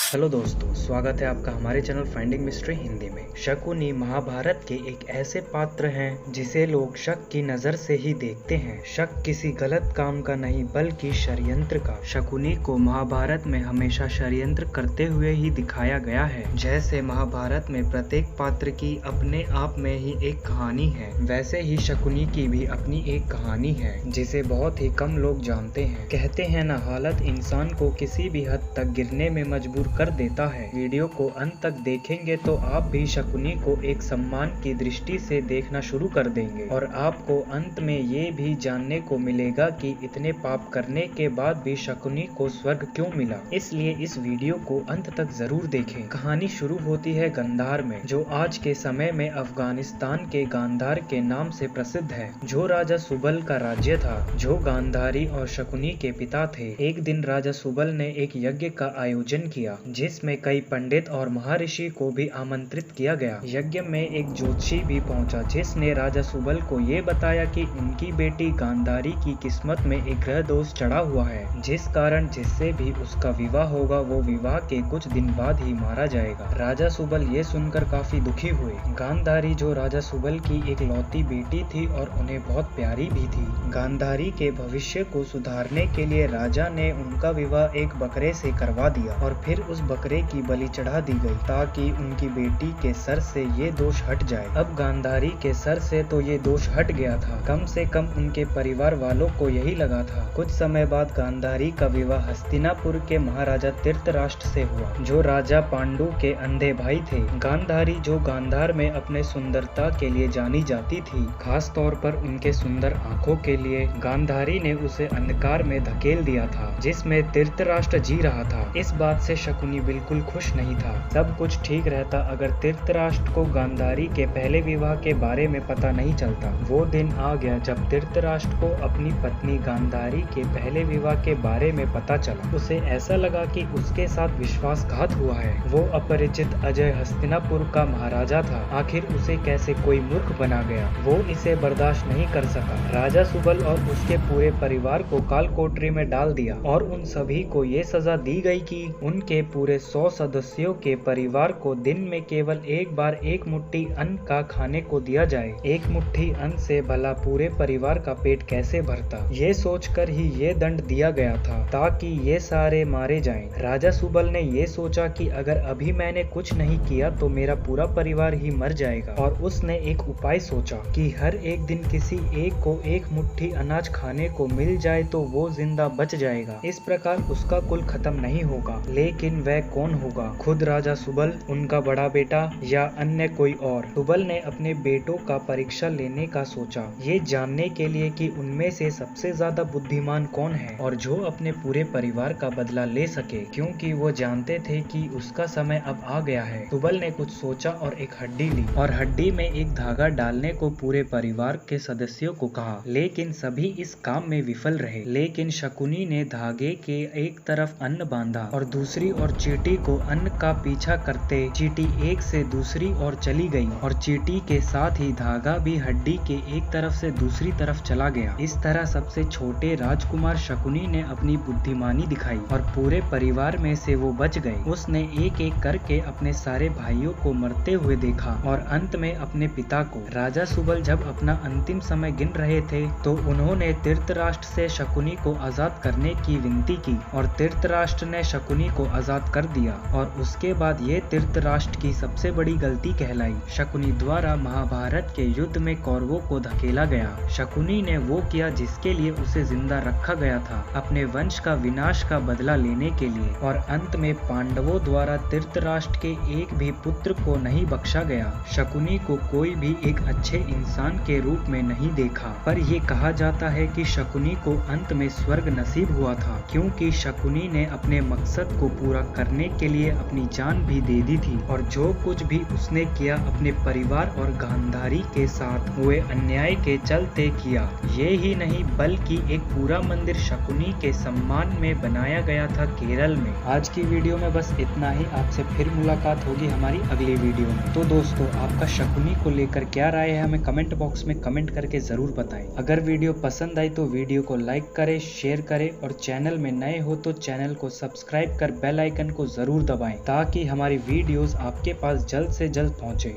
Hello दोस्तों, स्वागत है आपका हमारे चैनल फाइंडिंग मिस्ट्री हिंदी में। शकुनी महाभारत के एक ऐसे पात्र हैं जिसे लोग शक की नजर से ही देखते हैं। शक किसी गलत काम का नहीं बल्कि षड्यंत्र का। शकुनी को महाभारत में हमेशा षड्यंत्र करते हुए ही दिखाया गया है। जैसे महाभारत में प्रत्येक पात्र की अपने आप में ही एक कहानी है, वैसे ही शकुनी की भी अपनी एक कहानी है जिसे बहुत ही कम लोग जानते हैं। कहते हैं ना, हालत इंसान को किसी भी हद तक गिरने में मजबूर कर देता है। वीडियो को अंत तक देखेंगे तो आप भी शकुनी को एक सम्मान की दृष्टि से देखना शुरू कर देंगे और आपको अंत में ये भी जानने को मिलेगा कि इतने पाप करने के बाद भी शकुनी को स्वर्ग क्यों मिला। इसलिए इस वीडियो को अंत तक जरूर देखें। कहानी शुरू होती है गांधार में, जो आज के समय में अफगानिस्तान के गांधार के नाम से प्रसिद्ध है, जो राजा सुबल का राज्य था, जो गांधारी और शकुनी के पिता थे। एक दिन राजा सुबल ने एक यज्ञ का आयोजन किया जिसमें कई पंडित और महर्षि को भी आमंत्रित किया गया। यज्ञ में एक ज्योतिषी भी पहुंचा जिसने राजा सुबल को ये बताया कि उनकी बेटी गांधारी की किस्मत में एक ग्रह दोष चढ़ा हुआ है, जिस कारण जिससे भी उसका विवाह होगा वो विवाह के कुछ दिन बाद ही मारा जाएगा। राजा सुबल ये सुनकर काफी दुखी हुए। गांधारी जो राजा सुबल की एक लौती बेटी थी और उन्हें बहुत प्यारी भी थी। गांधारी के भविष्य को सुधारने के लिए राजा ने उनका विवाह एक बकरे से करवा दिया और फिर उस बकरे की बलि चढ़ा दी गई ताकि उनकी बेटी के सर से ये दोष हट जाए। अब गांधारी के सर से तो ये दोष हट गया था, कम से कम उनके परिवार वालों को यही लगा था। कुछ समय बाद गांधारी का विवाह हस्तिनापुर के महाराजा धृतराष्ट्र से हुआ, जो राजा पांडु के अंधे भाई थे। गांधारी जो गांधार में अपने सुंदरता के लिए जानी जाती थी, खास तौर पर उनके सुंदर आंखों के लिए, गांधारी ने उसे अंधकार में धकेल दिया था जिसमें धृतराष्ट्र जी रहा था। इस बात से शकुनी बिल्कुल खुश नहीं था। सब कुछ ठीक रहता अगर धृतराष्ट्र को गांधारी के पहले विवाह के बारे में पता नहीं चलता। वो दिन आ गया जब धृतराष्ट्र को अपनी पत्नी गांधारी के पहले विवाह के बारे में पता चला। उसे ऐसा लगा कि उसके साथ विश्वासघात हुआ है। वो अपरिचित अजय हस्तिनापुर का महाराजा था, आखिर उसे कैसे कोई मूर्ख बना गया। वो इसे बर्दाश्त नहीं कर सका। राजा सुबल और उसके पूरे परिवार को काल कोठरी में डाल दिया और उन सभी को ये सजा दी गई कि उनके पूरे 100 सदस्यों के परिवार को दिन में केवल एक बार एक मुट्ठी अन्न का खाने को दिया जाए। एक मुट्ठी अन्न से भला पूरे परिवार का पेट कैसे भरता, ये सोचकर ही ये दंड दिया गया था ताकि ये सारे मारे जाएं। राजा सुबल ने ये सोचा कि अगर अभी मैंने कुछ नहीं किया तो मेरा पूरा परिवार ही मर जाएगा और उसने एक उपाय सोचा कि हर एक दिन किसी एक को एक मुट्ठी अनाज खाने को मिल जाए तो वो जिंदा बच जाएगा। इस प्रकार उसका कुल खत्म नहीं होगा। लेकिन वह कौन होगा, खुद राजा सुबल, उनका बड़ा बेटा या अन्य कोई और? सुबल ने अपने बेटों का परीक्षा लेने का सोचा, ये जानने के लिए कि उनमें से सबसे ज्यादा बुद्धिमान कौन है और जो अपने पूरे परिवार का बदला ले सके, क्योंकि वो जानते थे कि उसका समय अब आ गया है। सुबल ने कुछ सोचा और एक हड्डी ली और हड्डी में एक धागा डालने को पूरे परिवार के सदस्यों को कहा, लेकिन सभी इस काम में विफल रहे। लेकिन शकुनी ने धागे के एक तरफ अन्न बांधा और दूसरी ओर चींटी को अन्न का पीछा करते चींटी एक से दूसरी ओर चली गई और चींटी के साथ ही धागा भी हड्डी के एक तरफ से दूसरी तरफ चला गया। इस तरह सबसे छोटे राजकुमार शकुनी ने अपनी बुद्धिमानी दिखाई और पूरे परिवार में से वो बच गए। उसने एक एक करके अपने सारे भाइयों को मरते हुए देखा और अंत में अपने पिता को। राजा सुबल जब अपना अंतिम समय गिन रहे थे तो उन्होंने धृतराष्ट्र से शकुनी को आजाद करने की विनती की और धृतराष्ट्र ने शकुनी को आजाद कर दिया और उसके बाद ये धृतराष्ट्र की सबसे बड़ी गलती कहलाई। शकुनी द्वारा महाभारत के युद्ध में कौरवों को धकेला गया। शकुनी ने वो किया जिसके लिए उसे जिंदा रखा गया था, अपने वंश का विनाश का बदला लेने के लिए। और अंत में पांडवों द्वारा धृतराष्ट्र के एक भी पुत्र को नहीं बख्शा गया। शकुनी को कोई भी एक अच्छे इंसान के रूप में नहीं देखा, पर ये कहा जाता है कि शकुनी को अंत में स्वर्ग नसीब हुआ था, क्योंकि शकुनी ने अपने मकसद को पूरा करने के लिए अपनी जान भी दे दी थी और जो कुछ भी उसने किया अपने परिवार और गांधारी के साथ हुए अन्याय के चलते किया। ये ही नहीं बल्कि एक पूरा मंदिर शकुनी के सम्मान में बनाया गया था केरल में। आज की वीडियो में बस इतना ही। आपसे फिर मुलाकात होगी हमारी अगली वीडियो में। तो दोस्तों, आपका शकुनी को लेकर क्या राय है हमें कमेंट बॉक्स में कमेंट करके जरूर बताएं। अगर वीडियो पसंद आई तो वीडियो को लाइक करें, शेयर करें और चैनल में नए हो तो चैनल को सब्सक्राइब कर बेल आइकन आइकन को जरूर दबाएं ताकि हमारी वीडियोस आपके पास जल्द से जल्द पहुंचे।